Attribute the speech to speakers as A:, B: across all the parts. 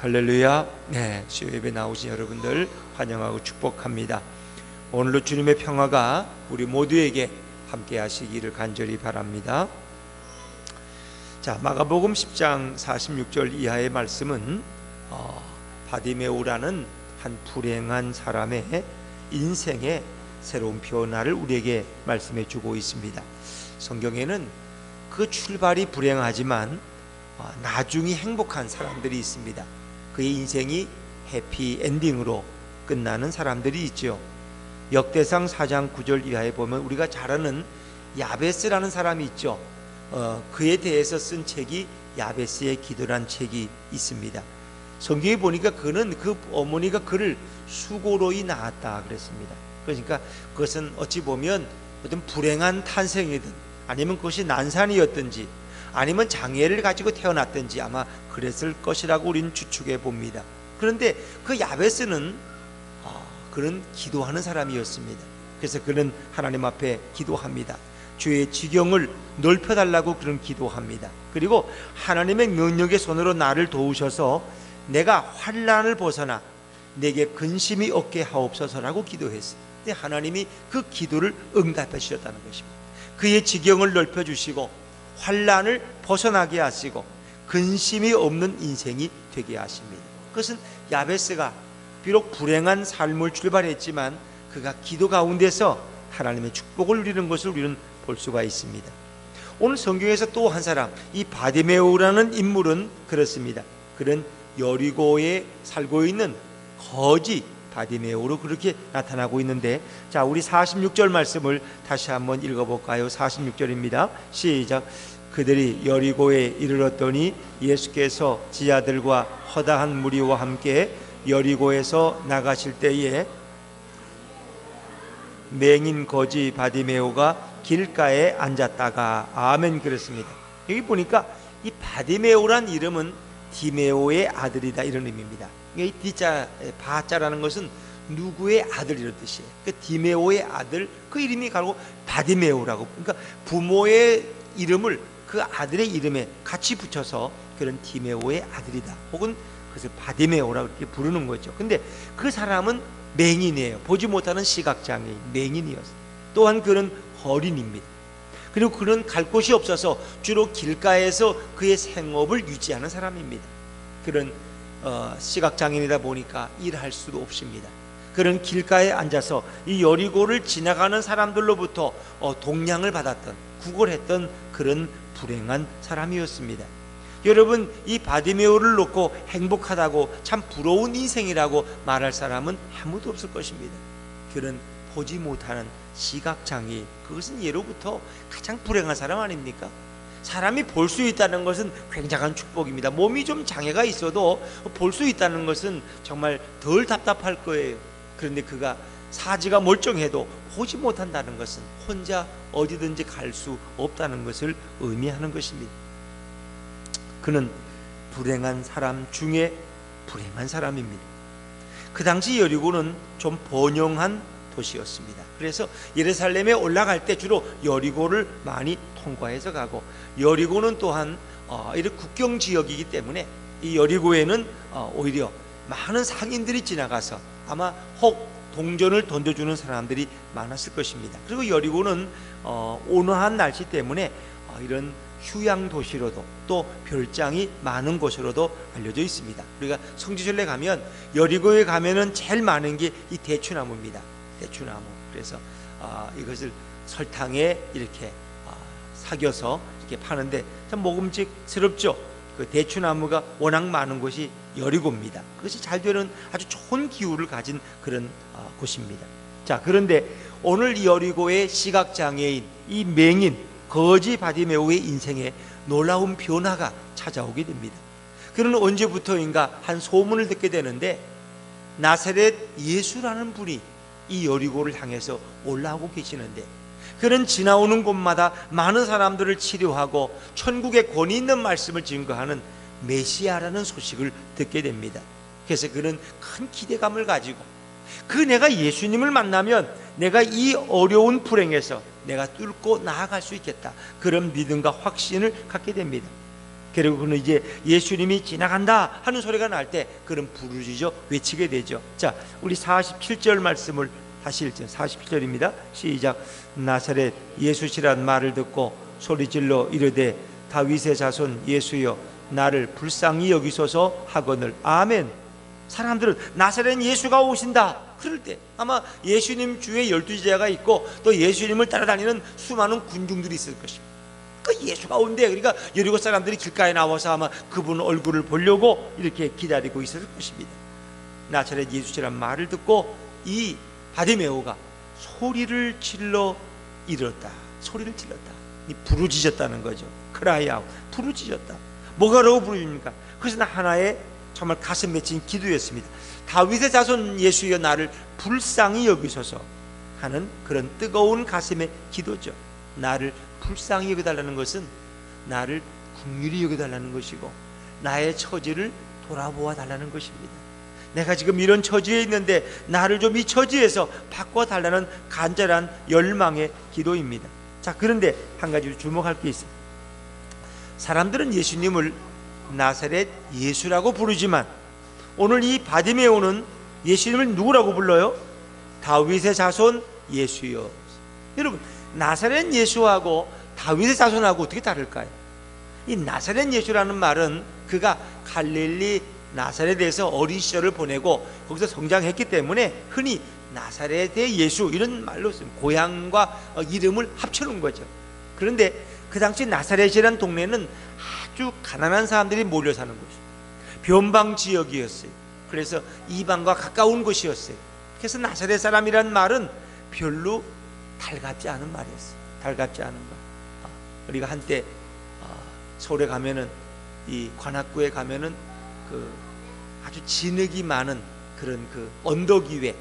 A: 할렐루야. 네, 수요 예배 나오신 여러분들 환영하고 축복합니다. 오늘도 주님의 평화가 우리 모두에게 함께 하시기를 간절히 바랍니다. 자, 마가복음 10장 46절 이하의 말씀은 바디메오라는 한 불행한 사람의 인생의 새로운 변화를 우리에게 말씀해 주고 있습니다. 성경에는 그 출발이 불행하지만 나중이 행복한 사람들이 있습니다. 그의 인생이 해피엔딩으로 끝나는 사람들이 있죠. 역대상 4장 9절 이하에 보면 우리가 잘 아는 야베스라는 사람이 있죠. 그에 대해서 쓴 책이 야베스의 기도란 책이 있습니다. 성경에 보니까 그는 그 어머니가 그를 수고로이 낳았다 그랬습니다. 그러니까 그것은 어찌 보면 어떤 불행한 탄생이든 아니면 그것이 난산이었든지 아니면 장애를 가지고 태어났든지 아마 그랬을 것이라고 우리는 추측해 봅니다. 그런데 그 야베스는 그는 기도하는 사람이었습니다. 그래서 그는 하나님 앞에 기도합니다. 주의 지경을 넓혀달라고 그는 기도합니다. 그리고 하나님의 능력의 손으로 나를 도우셔서 내가 환난을 벗어나 내게 근심이 없게 하옵소서라고 기도했어요. 근데 하나님이 그 기도를 응답해 주셨다는 것입니다. 그의 지경을 넓혀주시고 환난을 벗어나게 하시고 근심이 없는 인생이 되게 하십니다. 그것은 야베스가 비록 불행한 삶을 출발했지만 그가 기도 가운데서 하나님의 축복을 누리는 것을 우리는 볼 수가 있습니다. 오늘 성경에서 또 한 사람, 이 바디메오라는 인물은 그렇습니다. 그는 여리고에 살고 있는 거지 바디메오로 그렇게 나타나고 있는데, 자, 우리 46절 말씀을 다시 한번 읽어볼까요? 46절입니다. 시작. 그들이 여리고에 이르렀더니 예수께서 지하들과 허다한 무리와 함께 여리고에서 나가실 때에 맹인 거지 바디메오가 길가에 앉았다가 아멘 그랬습니다. 여기 보니까 이 바디메오란 이름은 디메오의 아들이다 이런 의미입니다. 이 디자 바자라는 것은 누구의 아들 이런 뜻이에요. 그 디메오의 아들 그 이름이 가고 바디메오라고, 그러니까 부모의 이름을 그 아들의 이름에 같이 붙여서 그런 디메오의 아들이다 혹은 그래서 바디메오라고 이렇게 부르는 거죠. 근데 그 사람은 맹인이에요. 보지 못하는 시각장애인 맹인이었어요. 또한 그는 어린입니다. 그리고 그는 갈 곳이 없어서 주로 길가에서 그의 생업을 유지하는 사람입니다. 그런 시각장애인이다 보니까 일할 수도 없습니다. 그는 길가에 앉아서 이 여리고를 지나가는 사람들로부터 동냥을 받았던 구걸했던 그런 불행한 사람이었습니다. 여러분, 이 바디메오를 놓고 행복하다고 참 부러운 인생이라고 말할 사람은 아무도 없을 것입니다. 그는 보지 못하는 시각장애인, 그것은 예로부터 가장 불행한 사람 아닙니까? 사람이 볼 수 있다는 것은 굉장한 축복입니다. 몸이 좀 장애가 있어도 볼 수 있다는 것은 정말 덜 답답할 거예요. 그런데 그가 사지가 멀쩡해도 보지 못한다는 것은 혼자 어디든지 갈 수 없다는 것을 의미하는 것입니다. 그는 불행한 사람 중에 불행한 사람입니다. 그 당시 여리고는 좀 번영한 도시였습니다. 그래서 예루살렘에 올라갈 때 주로 여리고를 많이 통과해서 가고, 여리고는 또한 이런 국경 지역이기 때문에 이 여리고에는 오히려 많은 상인들이 지나가서 아마 혹 동전을 던져주는 사람들이 많았을 것입니다. 그리고 여리고는 온화한 날씨 때문에 이런 휴양 도시로도 또 별장이 많은 곳으로도 알려져 있습니다. 우리가 성지순례 가면 여리고에 가면은 제일 많은 게 이 대추나무입니다. 대추나무. 그래서 이것을 설탕에 이렇게 삭여서 이렇게 파는데 참 먹음직스럽죠. 그 대추나무가 워낙 많은 곳이 여리고입니다. 그것이 잘 되는 아주 좋은 기후를 가진 그런 곳입니다. 자, 그런데 오늘 이 여리고의 시각장애인 이 맹인 거지 바디메오의 인생에 놀라운 변화가 찾아오게 됩니다. 그는 언제부터인가 한 소문을 듣게 되는데 나사렛 예수라는 분이 이 여리고를 향해서 올라오고 계시는데, 그는 지나오는 곳마다 많은 사람들을 치료하고 천국의 권위 있는 말씀을 증거하는 메시아라는 소식을 듣게 됩니다. 그래서 그는 큰 기대감을 가지고 내가 예수님을 만나면 내가 이 어려운 불행에서 내가 뚫고 나아갈 수 있겠다, 그런 믿음과 확신을 갖게 됩니다. 그리고 그는 이제 예수님이 지나간다 하는 소리가 날 때 그는 부르짖어 외치게 되죠. 자, 우리 47절 말씀을 다시 읽죠. 47절입니다. 시작. 나사렛 예수시란 말을 듣고 소리질러 이르되 다윗의 자손 예수여 나를 불쌍히 여기소서 하거늘. 아멘. 사람들은 나사렛 예수가 오신다 그럴 때 아마 예수님 주에 12제자가 있고 또 예수님을 따라다니는 수많은 군중들이 있을 것입니다. 그 예수가 온대. 그러니까 여리고 사람들이 길가에 나와서 아마 그분 얼굴을 보려고 이렇게 기다리고 있을 것입니다. 나사렛 예수시란 말을 듣고 이 바디메오가 소리를 질러 이르렀다. 소리를 질렀다. 이 부르짖었다는 거죠. 크라이아웃, 부르짖었다. 뭐가라고 부르짖습니까? 그것은 하나의 정말 가슴 맺힌 기도였습니다. 다윗의 자손 예수여 나를 불쌍히 여기소서 하는 그런 뜨거운 가슴의 기도죠. 나를 불쌍히 여겨달라는 것은 나를 긍휼히 여겨달라는 것이고 나의 처지를 돌아보아 달라는 것입니다. 내가 지금 이런 처지에 있는데 나를 좀 이 처지에서 바꿔달라는 간절한 열망의 기도입니다. 자, 그런데 한 가지 주목할 게 있습니다. 사람들은 예수님을 나사렛 예수라고 부르지만 오늘 이 바디메오는 예수님을 누구라고 불러요? 다윗의 자손 예수여. 여러분, 나사렛 예수하고 다윗의 자손하고 어떻게 다를까요? 이 나사렛 예수라는 말은 그가 갈릴리 나사렛에서 어린 시절을 보내고 거기서 성장했기 때문에 흔히 나사렛의 예수 이런 말로 씁니다. 고향과 이름을 합쳐놓은 거죠. 그런데 그 당시 나사렛이라는 동네는 아주 가난한 사람들이 몰려 사는 곳이에요. 변방 지역이었어요. 그래서 이방과 가까운 곳이었어요. 그래서 나사렛 사람이란 말은 별로 달갑지 않은 말이었어요. 달갑지 않은 말. 우리가 한때 서울에 가면은 이 관악구에 가면은 그 아주 진흙이 많은 그런 그 언덕 위에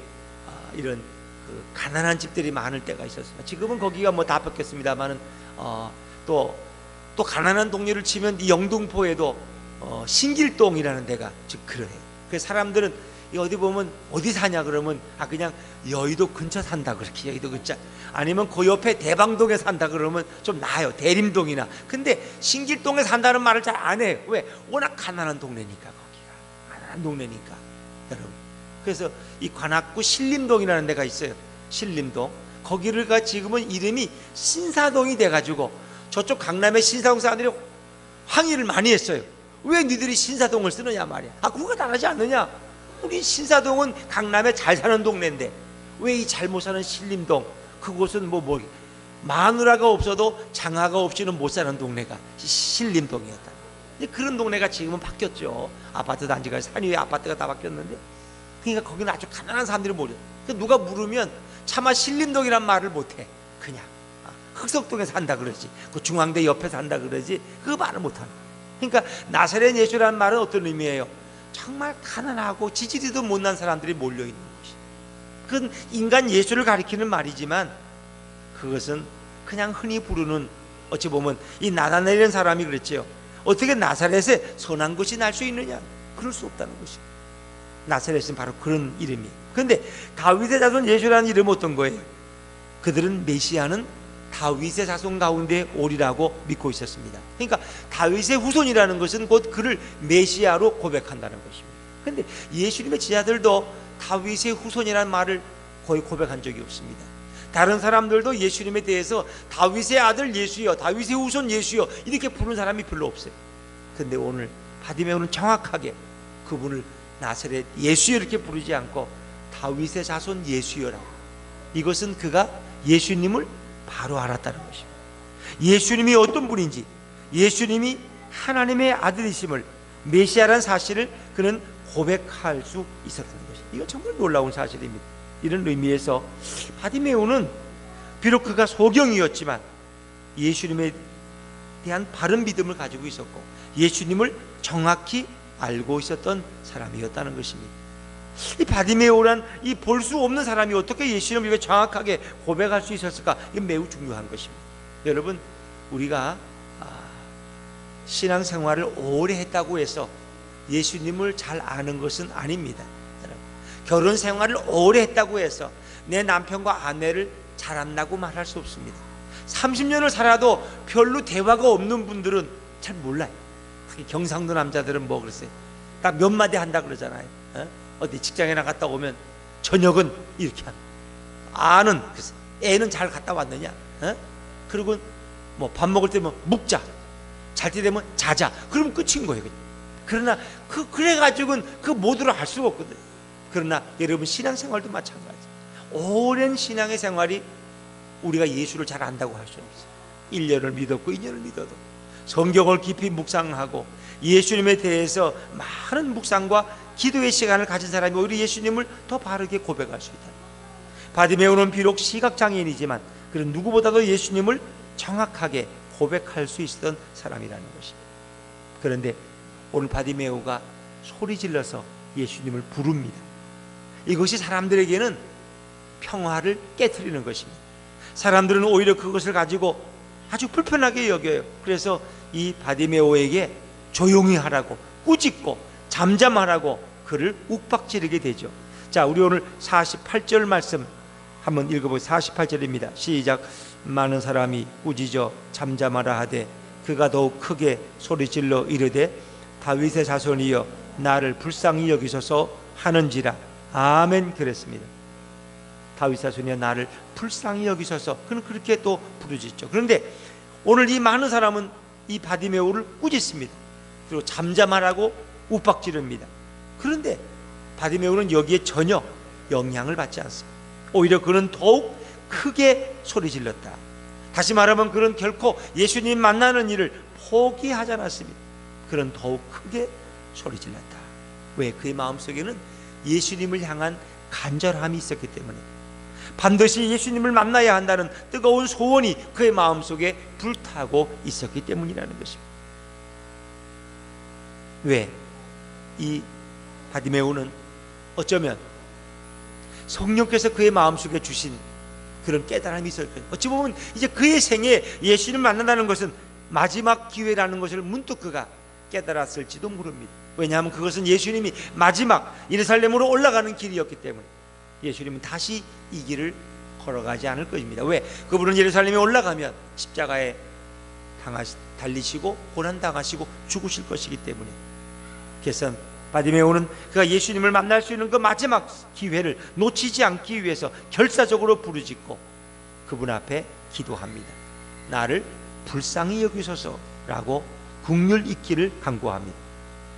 A: 이런 그 가난한 집들이 많을 때가 있었어요. 지금은 거기가 뭐 다 바뀌었습니다만은 또 가난한 동네를 치면 이 영등포에도 신길동이라는 데가 즉 그래요. 그래서 사람들은 어디 보면 어디 사냐 그러면 그냥 여의도 근처 산다 그렇게 여의도 근처 아니면 그 옆에 대방동에 산다 그러면 좀 나아요. 대림동이나. 근데 신길동에 산다는 말을 잘 안 해요. 왜? 워낙 가난한 동네니까 거기가 가난한 동네니까 여러분. 그래서 이 관악구 신림동이라는 데가 있어요. 신림동. 거기가 지금은 이름이 신사동이 돼가지고 저쪽 강남의 신사동 사람들이 항의를 많이 했어요. 왜 니들이 신사동을 쓰느냐 말이야. 그거가 다르지 않느냐. 우리 신사동은 강남에 잘 사는 동네인데 왜 이 잘 못 사는 신림동 그곳은 뭐 마누라가 없어도 장아가 없이는 못 사는 동네가 신림동이었다. 그런 동네가 지금은 바뀌었죠. 아파트 단지가 산 위에 아파트가 다 바뀌었는데 그러니까 거기는 아주 가난한 사람들이 모여. 누가 물으면 차마 신림동이란 말을 못해. 그냥 흑석동에 산다 그러지. 그 중앙대 옆에 산다 그러지. 그 말을 못하는. 그러니까 나사렛 예수라는 말은 어떤 의미예요? 정말 가난하고 지지리도 못난 사람들이 몰려있는 것이. 그건 인간 예수를 가리키는 말이지만 그것은 그냥 흔히 부르는 어찌 보면 이 나다나엘이라는 사람이 그랬지요. 어떻게 나사렛에 선한 것이 날 수 있느냐? 그럴 수 없다는 것이에요. 나사렛은 바로 그런 이름이에요. 그런데 다윗의 자손 예수라는 이름은 어떤 거예요? 그들은 메시아는 다윗의 자손 가운데 오리라고 믿고 있었습니다. 그러니까 다윗의 후손이라는 것은 곧 그를 메시아로 고백한다는 것입니다. 그런데 예수님의 제자들도 다윗의 후손이라는 말을 거의 고백한 적이 없습니다. 다른 사람들도 예수님에 대해서 다윗의 아들 예수여, 다윗의 후손 예수여 이렇게 부르는 사람이 별로 없어요. 그런데 오늘 바디메오는 정확하게 그분을 나사렛 예수여 이렇게 부르지 않고 다윗의 자손 예수여라고. 이것은 그가 예수님을 바로 알았다는 것입니다. 예수님이 어떤 분인지, 예수님이 하나님의 아들이심을, 메시아라는 사실을 그는 고백할 수 있었다는 것입니다. 이건 정말 놀라운 사실입니다. 이런 의미에서 바디메오는 비록 그가 소경이었지만 예수님에 대한 바른 믿음을 가지고 있었고 예수님을 정확히 알고 있었던 사람이었다는 것입니다. 이 바디메오란 이 볼 수 없는 사람이 어떻게 예수님을 이렇게 정확하게 고백할 수 있었을까? 이건 매우 중요한 것입니다. 여러분, 우리가 신앙생활을 오래 했다고 해서 예수님을 잘 아는 것은 아닙니다. 결혼 생활을 오래 했다고 해서 내 남편과 아내를 잘 안다고 말할 수 없습니다. 30년을 살아도 별로 대화가 없는 분들은 잘 몰라요. 특히 경상도 남자들은 뭐 그랬어요. 딱 몇 마디 한다 그러잖아요. 어디 직장에 나갔다 오면 저녁은 이렇게 한다. 아는 그래서 애는 잘 갔다 왔느냐? 그리고 뭐 밥 먹을 때면 묵자, 잘 때 되면 자자. 그러면 끝인 거예요. 그러나 그래가지고는 그 모두를 할 수가 없거든. 그러나 여러분 신앙생활도 마찬가지. 오랜 신앙의 생활이 우리가 예수를 잘 안다고 할 수는 없어요. 1년을 믿었고 2년을 믿어도 성경을 깊이 묵상하고 예수님에 대해서 많은 묵상과 기도의 시간을 가진 사람이 오히려 예수님을 더 바르게 고백할 수 있다. 바디메오는 비록 시각장애인이지만 그런 누구보다도 예수님을 정확하게 고백할 수 있었던 사람이라는 것입니다. 그런데 오늘 바디메오가 소리 질러서 예수님을 부릅니다. 이것이 사람들에게는 평화를 깨트리는 것입니다. 사람들은 오히려 그것을 가지고 아주 불편하게 여겨요. 그래서 이 바디메오에게 조용히 하라고, 꾸짖고 잠잠하라고 그를 욱박지르게 되죠. 자, 우리 오늘 48절 말씀 한번 읽어보세요. 48절입니다. 시작. 많은 사람이 꾸짖어 잠잠하라 하되 그가 더욱 크게 소리질러 이르되 다윗의 자손이여 나를 불쌍히 여기소서 하는지라. 아멘. 그랬습니다. 다윗 자손이여 나를 불쌍히 여기소서. 그는 그렇게 또 부르짖죠. 그런데 오늘 이 많은 사람은 이 바디메오를 꾸짖습니다. 그리고 잠잠하라고 욱박지릅니다. 그런데 바디메오는 여기에 전혀 영향을 받지 않습니다. 오히려 그는 더욱 크게 소리질렀다. 다시 말하면 그는 결코 예수님 만나는 일을 포기하지 않았습니다. 그는 더욱 크게 소리질렀다. 왜? 그의 마음속에는 예수님을 향한 간절함이 있었기 때문에, 반드시 예수님을 만나야 한다는 뜨거운 소원이 그의 마음속에 불타고 있었기 때문이라는 것입니다. 왜? 이 바디메오는 어쩌면 성령께서 그의 마음속에 주신 그런 깨달음이 있었을 거예요. 어찌 보면 이제 그의 생에 예수님을 만난다는 것은 마지막 기회라는 것을 문득 그가 깨달았을지도 모릅니다. 왜냐하면 그것은 예수님이 마지막 예루살렘으로 올라가는 길이었기 때문에 예수님은 다시 이 길을 걸어가지 않을 것입니다. 왜? 그분은 예루살렘에 올라가면 십자가에 달리시고 고난당하시고 죽으실 것이기 때문에. 그래서 바디메오는 그가 예수님을 만날 수 있는 그 마지막 기회를 놓치지 않기 위해서 결사적으로 부르짖고 그분 앞에 기도합니다. 나를 불쌍히 여기소서라고 긍휼 있기를 간구합니다.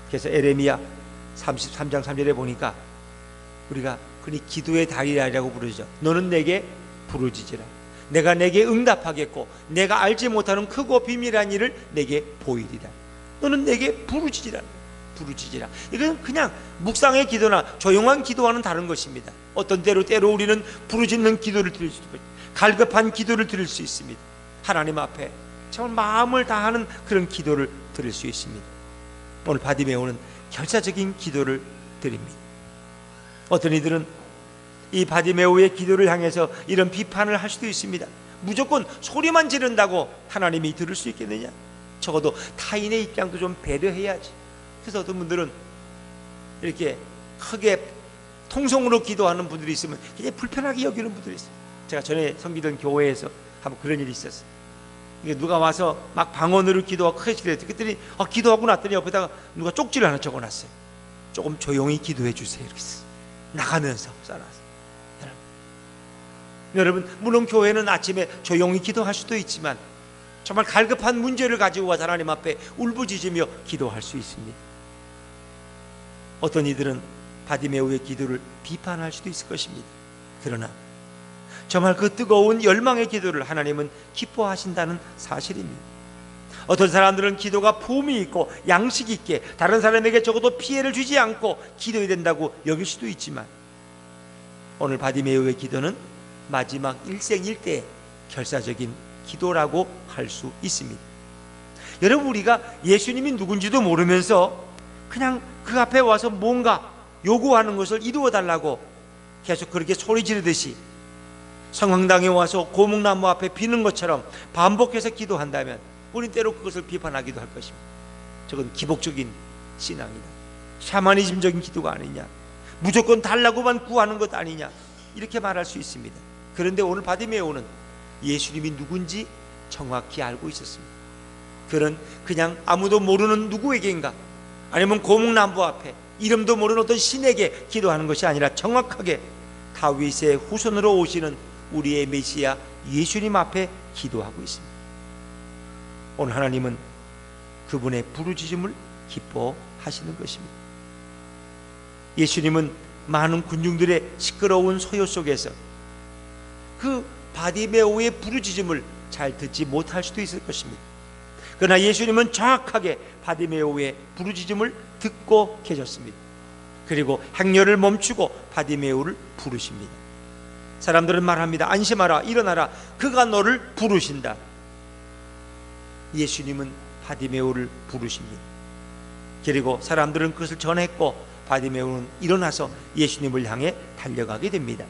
A: 그래서 에레미야 33장 3절에 보니까 우리가 그니 기도의 달이라고 부르죠. 너는 내게 부르짖으라. 내가 내게 응답하겠고 내가 알지 못하는 크고 비밀한 일을 내게 보이리라. 너는 내게 부르짖으라. 이건 그냥 묵상의 기도나 조용한 기도와는 다른 것입니다. 어떤 때로 우리는 부르짖는 기도를 드릴 수 있고 갈급한 기도를 드릴 수 있습니다. 하나님 앞에 정말 마음을 다하는 그런 기도를 드릴 수 있습니다. 오늘 바디메오는 결사적인 기도를 드립니다. 어떤 이들은 이 바디메오의 기도를 향해서 이런 비판을 할 수도 있습니다. 무조건 소리만 지른다고 하나님이 들을 수 있겠느냐? 적어도 타인의 입장도 좀 배려해야지. 그래서 어떤 분들은 이렇게 크게 통성으로 기도하는 분들이 있으면 굉장히 불편하게 여기는 분들이 있어요. 제가 전에 섬기던 교회에서 한번 그런 일이 있었어요. 누가 와서 막 방언으로 기도하고 크게 기도했더니 그랬더니 기도하고 났더니 옆에다가 누가 쪽지를 하나 적어놨어요. 조금 조용히 기도해 주세요. 이렇게 나가면서 써놨어요. 여러분, 물론 교회는 아침에 조용히 기도할 수도 있지만 정말 갈급한 문제를 가지고 와서 하나님 앞에 울부짖으며 기도할 수 있습니다. 어떤 이들은 바디메오의 기도를 비판할 수도 있을 것입니다. 그러나 정말 그 뜨거운 열망의 기도를 하나님은 기뻐하신다는 사실입니다. 어떤 사람들은 기도가 품이 있고 양식 있게 다른 사람에게 적어도 피해를 주지 않고 기도해야 된다고 여길 수도 있지만 오늘 바디메오의 기도는 마지막 일생일대의 결사적인 기도라고 할 수 있습니다. 여러분, 우리가 예수님이 누군지도 모르면서 그냥 그 앞에 와서 뭔가 요구하는 것을 이루어 달라고 계속 그렇게 소리 지르듯이 성황당에 와서 고목나무 앞에 비는 것처럼 반복해서 기도한다면 우린 때로 그것을 비판하기도 할 것입니다. 저건 기복적인 신앙이다. 샤머니즘적인 기도가 아니냐, 무조건 달라고만 구하는 것 아니냐, 이렇게 말할 수 있습니다. 그런데 오늘 바디메오는 예수님이 누군지 정확히 알고 있었습니다. 그는 그냥 아무도 모르는 누구에게인가, 아니면 고목나무 앞에 이름도 모르는 어떤 신에게 기도하는 것이 아니라 정확하게 다윗의 후손으로 오시는 우리의 메시아 예수님 앞에 기도하고 있습니다. 오늘 하나님은 그분의 부르짖음을 기뻐하시는 것입니다. 예수님은 많은 군중들의 시끄러운 소요 속에서 그 바디메오의 부르짖음을 잘 듣지 못할 수도 있을 것입니다. 그러나 예수님은 정확하게 바디메오의 부르짖음을 듣고 계셨습니다. 그리고 행렬을 멈추고 바디메오를 부르십니다. 사람들은 말합니다. 안심하라, 일어나라, 그가 너를 부르신다. 예수님은 바디메오를 부르십니다. 그리고 사람들은 그것을 전했고 바디메오는 일어나서 예수님을 향해 달려가게 됩니다.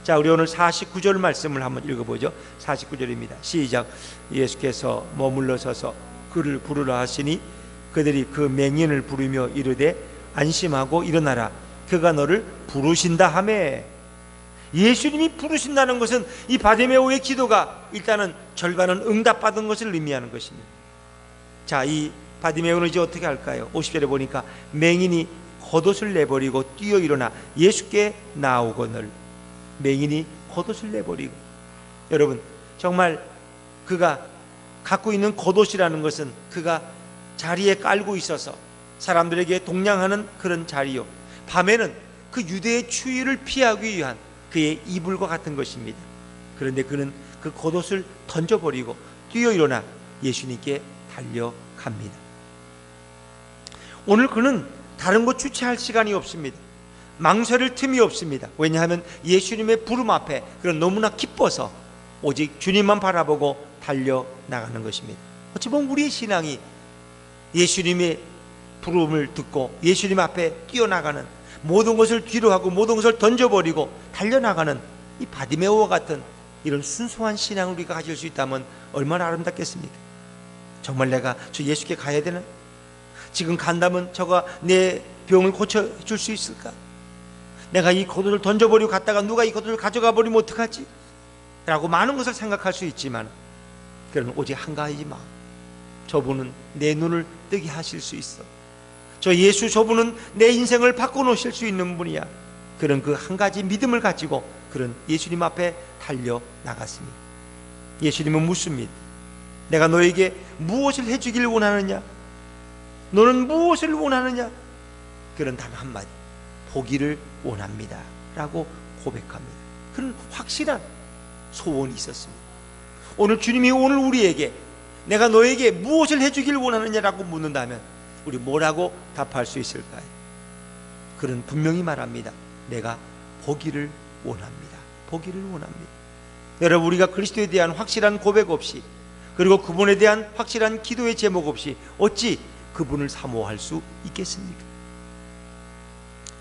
A: 자, 우리 오늘 49절 말씀을 한번 읽어보죠. 49절입니다. 시작. 예수께서 머물러 서서 그를 부르라 하시니 그들이 그 맹인을 부르며 이르되 안심하고 일어나라, 그가 너를 부르신다 하매. 예수님이 부르신다는 것은 이 바디메오의 기도가 일단은 절반은 응답받은 것을 의미하는 것입니다. 자, 이 바디메오는 이제 어떻게 할까요? 50절에 보니까 맹인이 겉옷을 내버리고 뛰어 일어나 예수께 나오거늘. 맹인이 겉옷을 내버리고, 여러분 정말 그가 갖고 있는 겉옷이라는 것은 그가 자리에 깔고 있어서 사람들에게 동냥하는 그런 자리요, 밤에는 그 유대의 추위를 피하기 위한 그의 이불과 같은 것입니다. 그런데 그는 그 겉옷을 던져버리고 뛰어 일어나 예수님께 달려갑니다. 오늘 그는 다른 곳 주체할 시간이 없습니다. 망설일 틈이 없습니다. 왜냐하면 예수님의 부름 앞에 그는 너무나 기뻐서 오직 주님만 바라보고 달려나가는 것입니다. 어찌 보면 우리의 신앙이 예수님의 부름을 듣고 예수님 앞에 뛰어나가는, 모든 것을 뒤로하고 모든 것을 던져버리고 달려나가는 이 바디메오와 같은 이런 순수한 신앙을 우리가 가질 수 있다면 얼마나 아름답겠습니까? 정말 내가 저 예수께 가야 되나? 지금 간다면 저가 내 병을 고쳐줄 수 있을까? 내가 이 겉옷을 던져버리고 갔다가 누가 이 겉옷을 가져가 버리면 어떡하지? 라고 많은 것을 생각할 수 있지만 그는 오직 한 가지 마음, 저분은 내 눈을 뜨게 하실 수 있어. 저 예수, 저분은 내 인생을 바꿔놓으실 수 있는 분이야. 그런 그 한 가지 믿음을 가지고 그는 예수님 앞에 달려나갔습니다. 예수님은 묻습니다. 내가 너에게 무엇을 해주길 원하느냐? 너는 무엇을 원하느냐? 그런 단 한마디, 보기를 원합니다 라고 고백합니다. 그는 확실한 소원이 있었습니다. 오늘 주님이 오늘 우리에게 내가 너에게 무엇을 해주길 원하느냐라고 묻는다면 우리 뭐라고 답할 수 있을까요? 그는 분명히 말합니다. 내가 보기를 원합니다. 보기를 원합니다. 여러분, 우리가 그리스도에 대한 확실한 고백 없이, 그리고 그분에 대한 확실한 기도의 제목 없이 어찌 그분을 사모할 수 있겠습니까?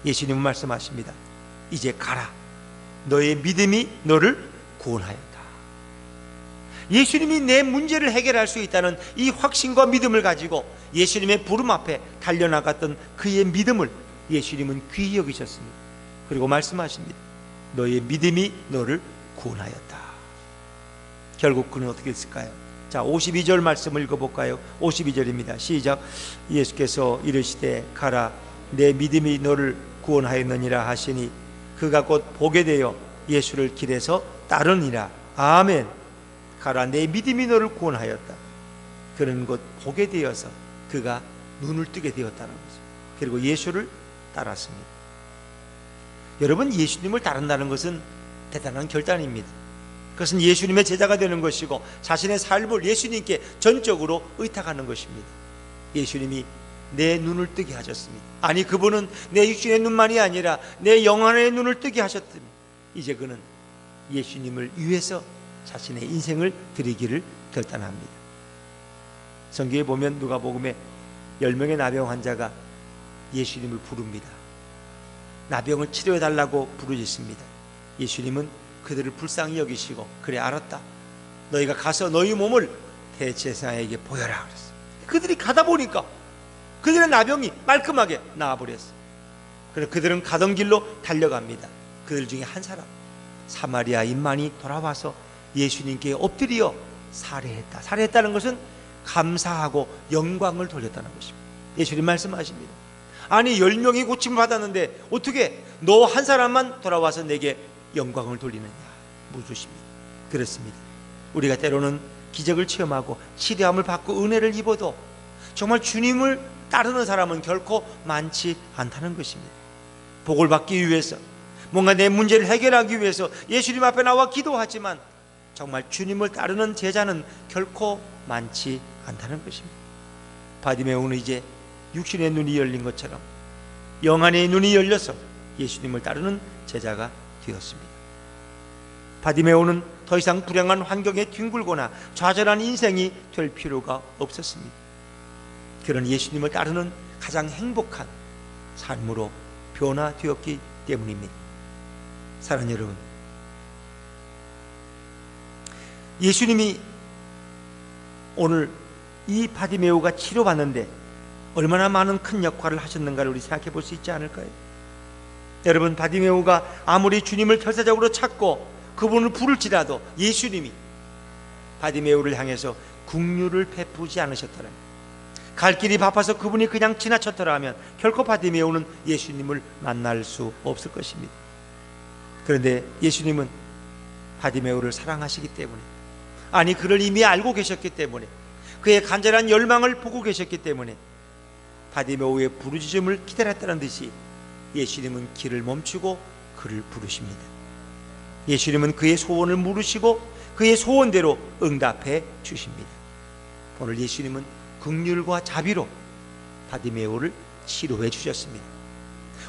A: 예수님은 말씀하십니다. 이제 가라, 너의 믿음이 너를 구원하였다. 예수님이 내 문제를 해결할 수 있다는 이 확신과 믿음을 가지고 예수님의 부름 앞에 달려나갔던 그의 믿음을 예수님은 귀히 여기셨습니다. 그리고 말씀하십니다. 너의 믿음이 너를 구원하였다. 결국 그는 어떻게 했을까요? 자, 52절 말씀을 읽어볼까요? 52절입니다. 시작. 예수께서 이르시되 가라, 내 믿음이 너를 구원하였느니라 하시니 그가 곧 보게 되어 예수를 길에서 따르니라. 아멘. 가라, 내 믿음이 너를 구원하였다. 그는 곧 보게 되어서 그가 눈을 뜨게 되었다는 거죠. 그리고 예수를 따랐습니다. 여러분, 예수님을 따른다는 것은 대단한 결단입니다. 그것은 예수님의 제자가 되는 것이고 자신의 삶을 예수님께 전적으로 의탁하는 것입니다. 예수님이 내 눈을 뜨게 하셨습니다. 아니, 그분은 내 육신의 눈만이 아니라 내 영혼의 눈을 뜨게 하셨더니 이제 그는 예수님을 위해서 자신의 인생을 드리기를 결단합니다. 성경에 보면 누가복음에 10명의 나병 환자가 예수님을 부릅니다. 나병을 치료해달라고 부르짖습니다. 예수님은 그들을 불쌍히 여기시고 그래, 알았다, 너희가 가서 너희 몸을 대제사장에게 보여라 그랬어요. 그들이 가다 보니까 그들의 나병이 말끔하게 나아버렸어요. 그래서 그들은 가던 길로 달려갑니다. 그들 중에 한 사람, 사마리아인만이 돌아와서 예수님께 엎드려 살해했다. 살해했다는 것은 감사하고 영광을 돌렸다는 것입니다. 예수님 말씀하십니다. 아니 10명이 고침을 받았는데 어떻게 너 한 사람만 돌아와서 내게 영광을 돌리느냐 묻으십니다. 그렇습니다. 우리가 때로는 기적을 체험하고 치료함을 받고 은혜를 입어도 정말 주님을 따르는 사람은 결코 많지 않다는 것입니다. 복을 받기 위해서 뭔가 내 문제를 해결하기 위해서 예수님 앞에 나와 기도하지만 정말 주님을 따르는 제자는 결코 많지 않다는 것입니다. 바디메오는 이제 육신의 눈이 열린 것처럼 영안의 눈이 열려서 예수님을 따르는 제자가 되었습니다. 바디메오는 더 이상 불행한 환경에 뒹굴거나 좌절한 인생이 될 필요가 없었습니다. 그런 예수님을 따르는 가장 행복한 삶으로 변화되었기 때문입니다. 사랑하는 여러분, 예수님이 오늘 이 바디메오가 치료받는데 얼마나 많은 큰 역할을 하셨는가를 우리 생각해 볼 수 있지 않을까요? 여러분, 바디메오가 아무리 주님을 결사적으로 찾고 그분을 부를지라도 예수님이 바디메오를 향해서 긍휼을 베푸지 않으셨더라면, 갈 길이 바빠서 그분이 그냥 지나쳤더라면 결코 바디메오는 예수님을 만날 수 없을 것입니다. 그런데 예수님은 바디메오를 사랑하시기 때문에, 아니 그를 이미 알고 계셨기 때문에, 그의 간절한 열망을 보고 계셨기 때문에 바디메오의 부르짖음을 기다렸다는 듯이 예수님은 길을 멈추고 그를 부르십니다. 예수님은 그의 소원을 물으시고 그의 소원대로 응답해 주십니다. 오늘 예수님은 긍휼과 자비로 바디메오를 치료해 주셨습니다.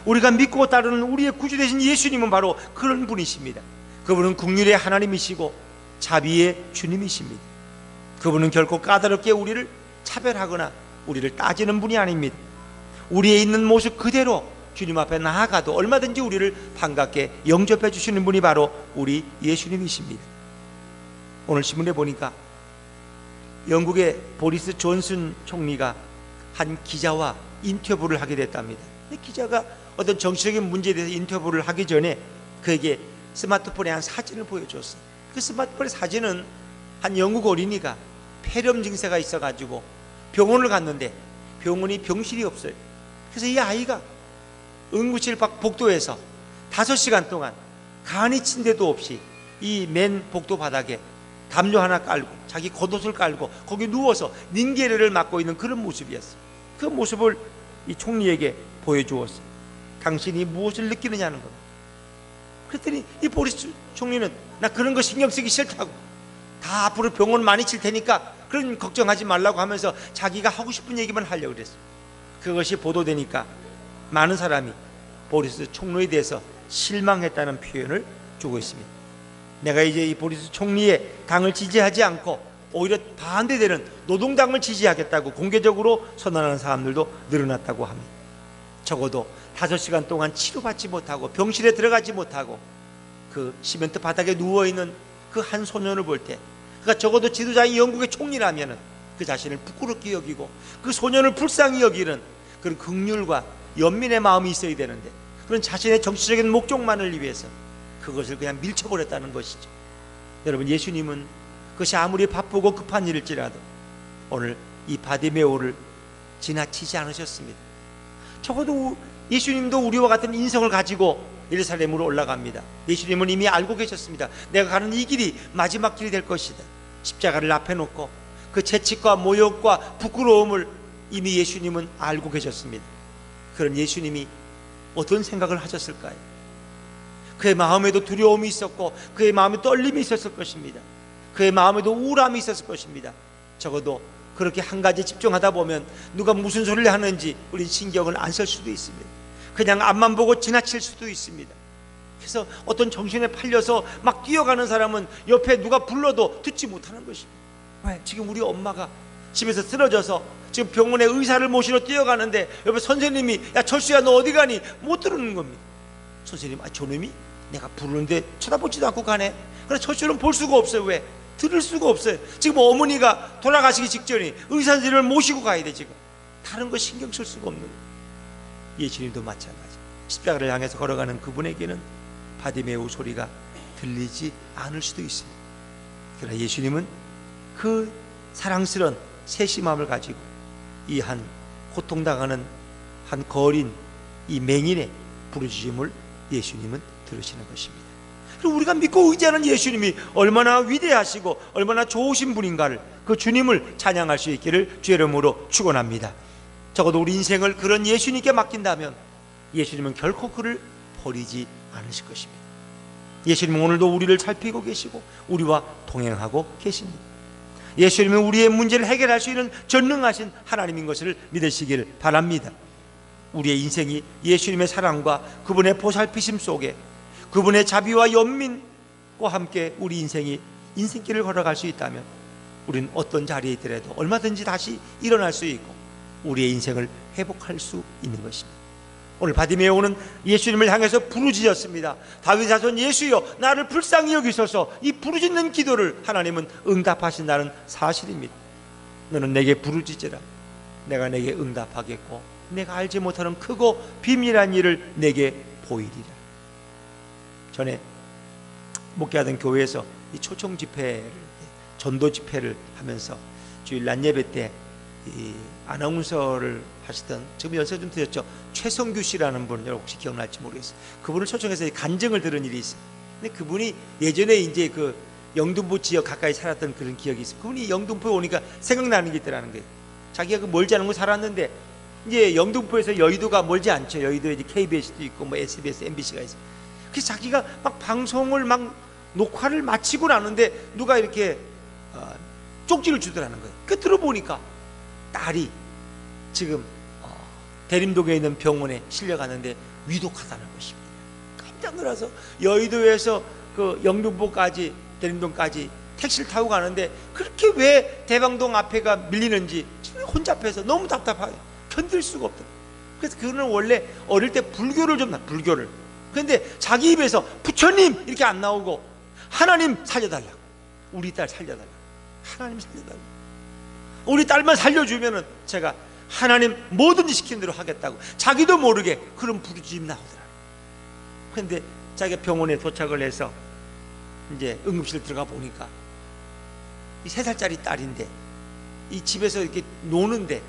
A: 우리가 믿고 따르는 우리의 구주 되신 예수님은 바로 그런 분이십니다. 그분은 긍휼의 하나님이시고 자비의 주님이십니다. 그분은 결코 까다롭게 우리를 차별하거나 우리를 따지는 분이 아닙니다. 우리의 있는 모습 그대로 주님 앞에 나아가도 얼마든지 우리를 반갑게 영접해 주시는 분이 바로 우리 예수님이십니다. 오늘 신문에 보니까 영국의 보리스 존슨 총리가 한 기자와 인터뷰를 하게 됐답니다. 기자가 어떤 정치적인 문제에 대해서 인터뷰를 하기 전에 그에게 스마트폰에 한 사진을 보여줬어요. 그 스마트폰의 사진은 한 영국 어린이가 폐렴 증세가 있어가지고 병원을 갔는데 병원이 병실이 없어요. 그래서 이 아이가 응급실 밖 복도에서 5시간 동안 간이 침대도 없이 이 맨 복도 바닥에 담요 하나 깔고 자기 겉옷을 깔고 거기 누워서 닝게르를 맞고 있는 그런 모습이었어요. 그 모습을 이 총리에게 보여주었어요. 당신이 무엇을 느끼느냐는 겁니다. 그랬더니 이 보리스 총리는 나 그런 거 신경 쓰기 싫다고, 다 앞으로 병원 많이 칠 테니까 그런 걱정하지 말라고 하면서 자기가 하고 싶은 얘기만 하려고 그랬어요. 그것이 보도되니까 많은 사람이 보리스 총리에 대해서 실망했다는 표현을 주고 있습니다. 내가 이제 이 보리스 총리의 당을 지지하지 않고 오히려 반대되는 노동당을 지지하겠다고 공개적으로 선언하는 사람들도 늘어났다고 합니다. 적어도 5시간 동안 치료받지 못하고 병실에 들어가지 못하고 그 시멘트 바닥에 누워있는 그 한 소년을 볼 때, 그가 적어도 지도자인 영국의 총리라면 그 자신을 부끄럽게 여기고 그 소년을 불쌍히 여기는 그런 긍휼과 연민의 마음이 있어야 되는데, 그런 자신의 정치적인 목적만을 위해서 그것을 그냥 밀쳐버렸다는 것이죠. 여러분, 예수님은 그것이 아무리 바쁘고 급한 일일지라도 오늘 이 바디메오를 지나치지 않으셨습니다. 적어도 예수님도 우리와 같은 인성을 가지고 예루살렘으로 올라갑니다. 예수님은 이미 알고 계셨습니다. 내가 가는 이 길이 마지막 길이 될 것이다. 십자가를 앞에 놓고 그 채찍과 모욕과 부끄러움을 이미 예수님은 알고 계셨습니다. 그런 예수님이 어떤 생각을 하셨을까요? 그의 마음에도 두려움이 있었고 그의 마음에 떨림이 있었을 것입니다. 그의 마음에도 우울함이 있었을 것입니다. 적어도 그렇게 한 가지 집중하다 보면 누가 무슨 소리를 하는지 우리 신경을 안 쓸 수도 있습니다. 그냥 앞만 보고 지나칠 수도 있습니다. 그래서 어떤 정신에 팔려서 막 뛰어가는 사람은 옆에 누가 불러도 듣지 못하는 것입니다. 왜? 지금 우리 엄마가 집에서 쓰러져서 지금 병원에 의사를 모시러 뛰어가는데 옆에 선생님이 야 철수야 너 어디 가니? 못 들은 겁니다. 선생님, 저놈이 내가 부르는데 쳐다보지도 않고 가네. 그래서 철수는 볼 수가 없어요. 왜? 들을 수가 없어요. 지금 어머니가 돌아가시기 직전에 의사 선생님을 모시고 가야 돼. 지금 다른 거 신경 쓸 수가 없는 거예요. 예수님도 마찬가지. 십자가를 향해서 걸어가는 그분에게는 바디메오 소리가 들리지 않을 수도 있습니다. 그러나 예수님은 그 사랑스러운 세심함을 가지고 이 한 고통당하는 한 거린 이 맹인의 부르짖음을 예수님은 들으시는 것입니다. 그리고 우리가 믿고 의지하는 예수님이 얼마나 위대하시고 얼마나 좋으신 분인가를, 그 주님을 찬양할 수 있기를 주의 이름으로 축원합니다. 적어도 우리 인생을 그런 예수님께 맡긴다면 예수님은 결코 그를 버리지 않으실 것입니다. 예수님은 오늘도 우리를 살피고 계시고 우리와 동행하고 계십니다. 예수님은 우리의 문제를 해결할 수 있는 전능하신 하나님인 것을 믿으시길 바랍니다. 우리의 인생이 예수님의 사랑과 그분의 보살피심 속에 그분의 자비와 연민과 함께 우리 인생이 인생길을 걸어갈 수 있다면 우리는 어떤 자리에 있더라도 얼마든지 다시 일어날 수 있고 우리의 인생을 회복할 수 있는 것입니다. 오늘 바디메오는 예수님을 향해서 부르짖었습니다. 다윗 자손 예수여 나를 불쌍히 여기소서. 이 부르짖는 기도를 하나님은 응답하신다는 사실입니다. 너는 내게 부르짖으라. 내가 내게 응답하겠고 내가 알지 못하는 크고 비밀한 일을 내게 보이리라. 전에 목회하던 교회에서 이 초청 집회를, 전도 집회를 하면서 주일 낮 예배 때 이 아나운서를 하시던, 지금 연세 좀 드렸죠, 최성규 씨라는 분, 여러분 혹시 기억날지 모르겠어요. 그분을 초청해서 간증을 들은 일이 있어요. 근데 그분이 예전에 이제 그 영등포 지역 가까이 살았던 그런 기억이 있어요. 그분이 영등포에 오니까 생각나는 게 있더라는 거예요. 자기가 그 멀지 않은 곳 살았는데 이제 영등포에서 여의도가 멀지 않죠. 여의도에 이제 KBS도 있고 뭐 SBS, MBC가 있어요. 그래서 자기가 막 방송을 막 녹화를 마치고 나는데 누가 이렇게 쪽지를 주더라는 거예요. 그 들어보니까 딸이 지금 대림동에 있는 병원에 실려가는데 위독하다는 것입니다. 깜짝 놀라서 여의도에서 그 영등포까지, 대림동까지 택시를 타고 가는데 그렇게 왜 대방동 앞에가 밀리는지 혼잡해서 너무 답답하게 견딜 수가 없다. 그래서 그는 원래 어릴 때 불교를 불교를. 그런데 자기 입에서 부처님 이렇게 안 나오고 하나님 살려달라고, 우리 딸 살려달라고, 하나님 살려달라고, 우리 딸만 살려주면은 제가 하나님 뭐든지 시키는 대로 하겠다고 자기도 모르게 그런 부르짖음이 나오더라. 그런데 자기가 병원에 도착을 해서 이제 응급실 들어가 보니까 이 3살짜리 딸인데 이 집에서 이렇게 노는데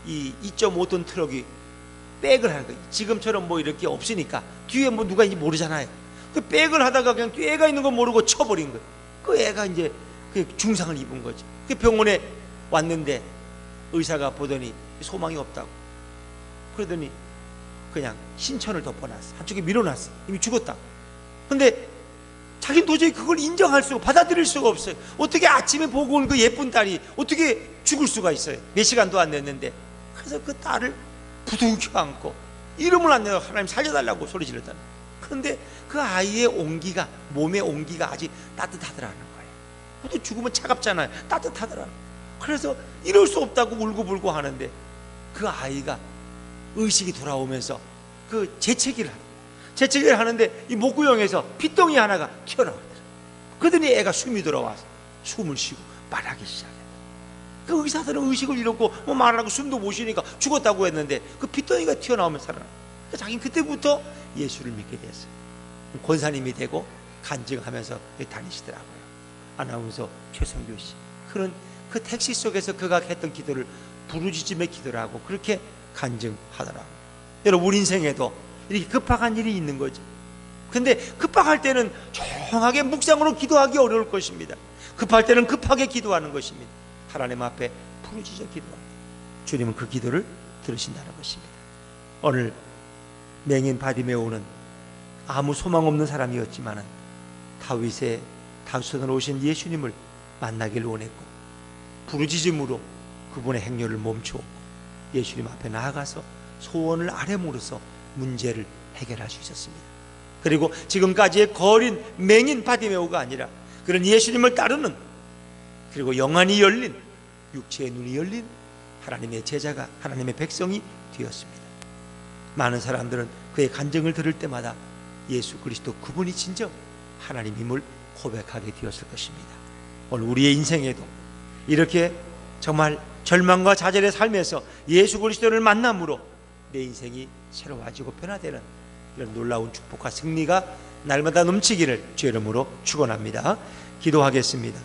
A: 이 2.5톤 트럭이 백을 하는 거예요. 지금처럼 뭐 이렇게 없으니까 뒤에 뭐 누가 있는지 모르잖아요. 그 백을 하다가 그냥 뒤에 애가 있는 거 모르고 쳐버린 거예요. 그 애가 이제 그 중상을 입은 거죠. 그 병원에 왔는데 의사가 보더니 소망이 없다고. 그러더니 그냥 신천을 덮어놨어. 한쪽에 밀어놨어. 이미 죽었다. 근데 자기는 도저히 그걸 인정할 수가, 받아들일 수가 없어요. 어떻게 아침에 보고 온 그 예쁜 딸이 어떻게 죽을 수가 있어요. 몇 시간도 안 됐는데. 그래서 그 딸을 부둥켜 안고 이름을 안 내고 하나님 살려달라고 소리 질렀다는. 그런데 그 아이의 온기가, 몸의 온기가 아직 따뜻하더라는 거예요. 또 죽으면 차갑잖아요. 따뜻하더라는 거예요. 그래서 이럴 수 없다고 울고불고 하는데 그 아이가 의식이 돌아오면서 그 재채기를 하는데 이 목구멍에서 핏덩이 하나가 튀어나오더라. 그러더니 애가 숨이 들어와서 숨을 쉬고 말하기 시작했다. 그 의사들은 의식을 잃었고 뭐 말하고 숨도 못 쉬니까 죽었다고 했는데 그 핏덩이가 튀어나오면 살아나. 그러니까 자기는 그때부터 예수를 믿게 됐어요. 권사님이 되고 간증하면서 다니시더라고요. 아나운서 최성규 씨. 그런 그 택시 속에서 그가 했던 기도를 부르짖음의 기도라고 그렇게 간증하더라고요. 여러분, 우리 인생에도 이렇게 급박한 일이 있는 거죠. 근데 급박할 때는 조용하게 묵상으로 기도하기 어려울 것입니다. 급할 때는 급하게 기도하는 것입니다. 하나님 앞에 부르짖어 기도합니다. 주님은 그 기도를 들으신다는 것입니다. 오늘 맹인 바디메오는 아무 소망 없는 사람이었지만 다윗의 다윗으로 오신 예수님을 만나길 원했고 부르짖음으로 그분의 행렬을 멈추었고 예수님 앞에 나아가서 소원을 아뢰므로써 문제를 해결할 수 있었습니다. 그리고 지금까지의 거린 맹인 바디메오가 아니라 그런 예수님을 따르는, 그리고 영안이 열린, 육체의 눈이 열린 하나님의 제자가, 하나님의 백성이 되었습니다. 많은 사람들은 그의 간증을 들을 때마다 예수 그리스도 그분이 진정 하나님임을 고백하게 되었을 것입니다. 오늘 우리의 인생에도 이렇게 정말 절망과 좌절의 삶에서 예수 그리스도를 만남으로 내 인생이 새로워지고 변화되는 이런 놀라운 축복과 승리가 날마다 넘치기를 주의 이름으로 축원합니다. 기도하겠습니다.